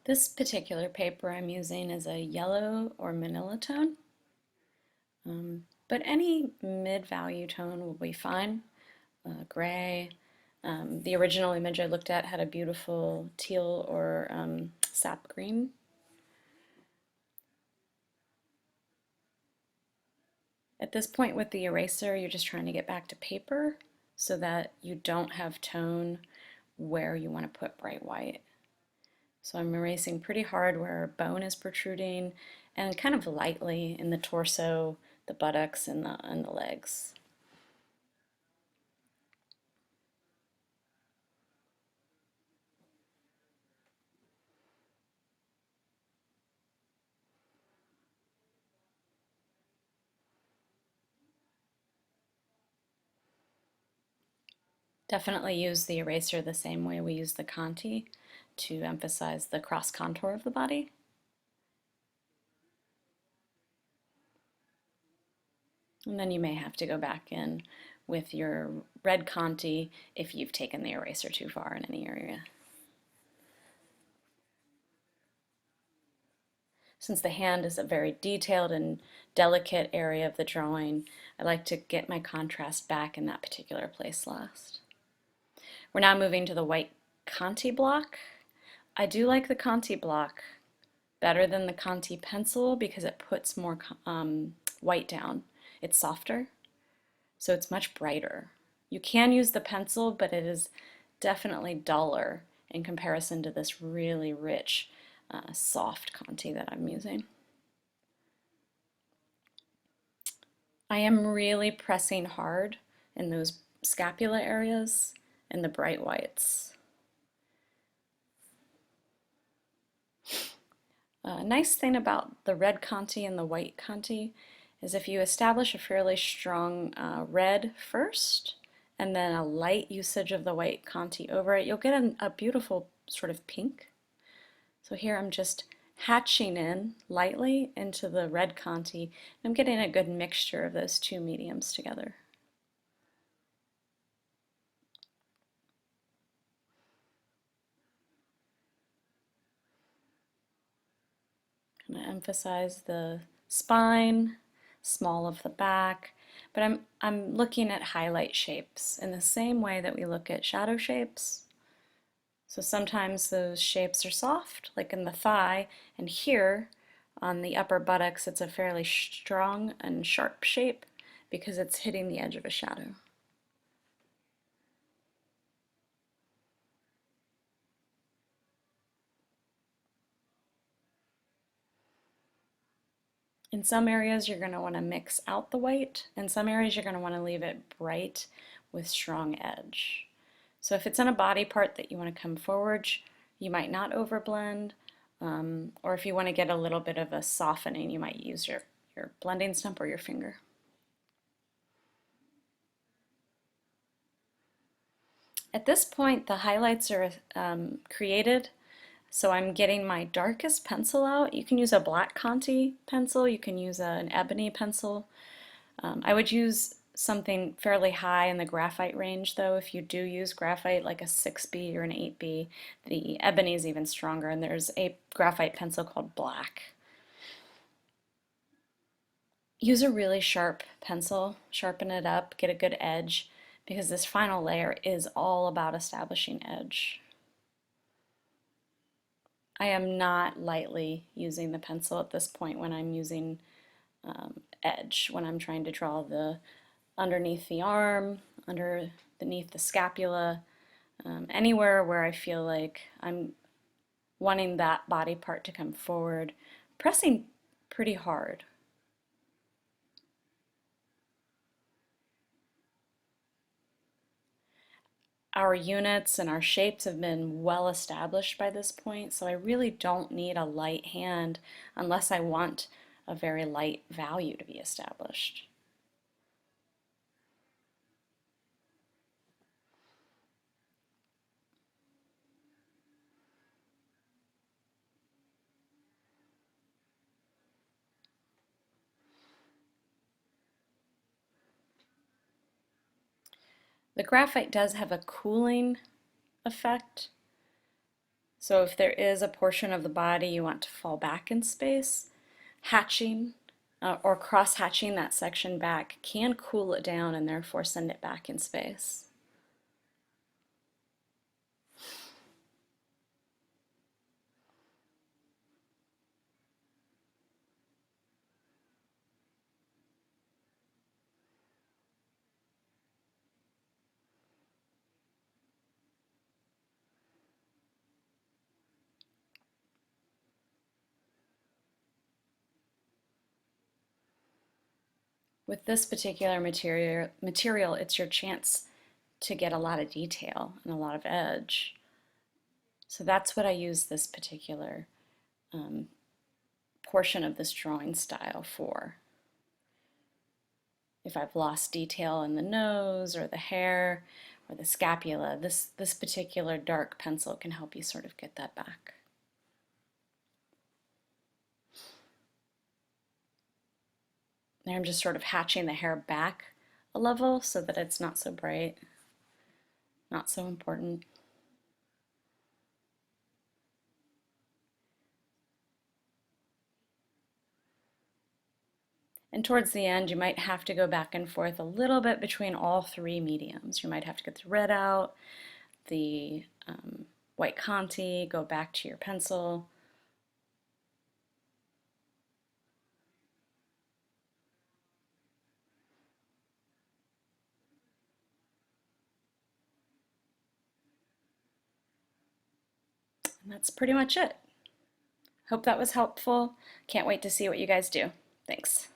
This particular paper I'm using is a yellow or manila tone, but any mid-value tone will be fine. Gray. The original image I looked at had a beautiful teal or sap green. At this point with the eraser, you're just trying to get back to paper so that you don't have tone where you want to put bright white. So I'm erasing pretty hard where bone is protruding and kind of lightly in the torso, the buttocks, and the legs. Definitely use the eraser the same way we use the conte to emphasize the cross contour of the body. And then you may have to go back in with your red conte if you've taken the eraser too far in any area. Since the hand is a very detailed and delicate area of the drawing, I like to get my contrast back in that particular place last. We're now moving to the white conte block. I do like the conte block better than the conte pencil because it puts more white down. It's softer, so it's much brighter. You can use the pencil, but it is definitely duller in comparison to this really rich, soft conte that I'm using. I am really pressing hard in those scapula areas and the bright whites. A nice thing about the red conte and the white conte is if you establish a fairly strong red first and then a light usage of the white conte over it, you'll get a beautiful sort of pink. So here I'm just hatching in lightly into the red conte. I'm getting a good mixture of those two mediums together. I'm going to emphasize the spine, small of the back, but I'm looking at highlight shapes in the same way that we look at shadow shapes. So sometimes those shapes are soft, like in the thigh, and here on the upper buttocks it's a fairly strong and sharp shape because it's hitting the edge of a shadow. In some areas you're going to want to mix out the white. In some areas you're going to want to leave it bright with strong edge. So if it's in a body part that you want to come forward, you might not overblend, or if you want to get a little bit of a softening, you might use your blending stump or your finger. At this point, the highlights are created, so I'm getting my darkest pencil out. You can use a black conte pencil, you can use an ebony pencil. I would use something fairly high in the graphite range though. If you do use graphite like a 6B or an 8B, the ebony is even stronger, and there's a graphite pencil called black. Use a really sharp pencil, sharpen it up, get a good edge, because this final layer is all about establishing edge. I am not lightly using the pencil at this point when I'm using edge, when I'm trying to draw the underneath the arm, underneath the scapula, anywhere where I feel like I'm wanting that body part to come forward, pressing pretty hard. Our units and our shapes have been well established by this point, so I really don't need a light hand unless I want a very light value to be established. The graphite does have a cooling effect, So if there is a portion of the body you want to fall back in space, hatching or cross-hatching that section back can cool it down and therefore send it back in space. With this particular material, it's your chance to get a lot of detail and a lot of edge. So that's what I use this particular portion of this drawing style for. If I've lost detail in the nose or the hair or the scapula, this particular dark pencil can help you sort of get that back. There I'm just sort of hatching the hair back a level so that it's not so bright, not so important. And towards the end, you might have to go back and forth a little bit between all three mediums. You might have to get the red out, the white conte, go back to your pencil. And that's pretty much it. Hope that was helpful. Can't wait to see what you guys do. Thanks.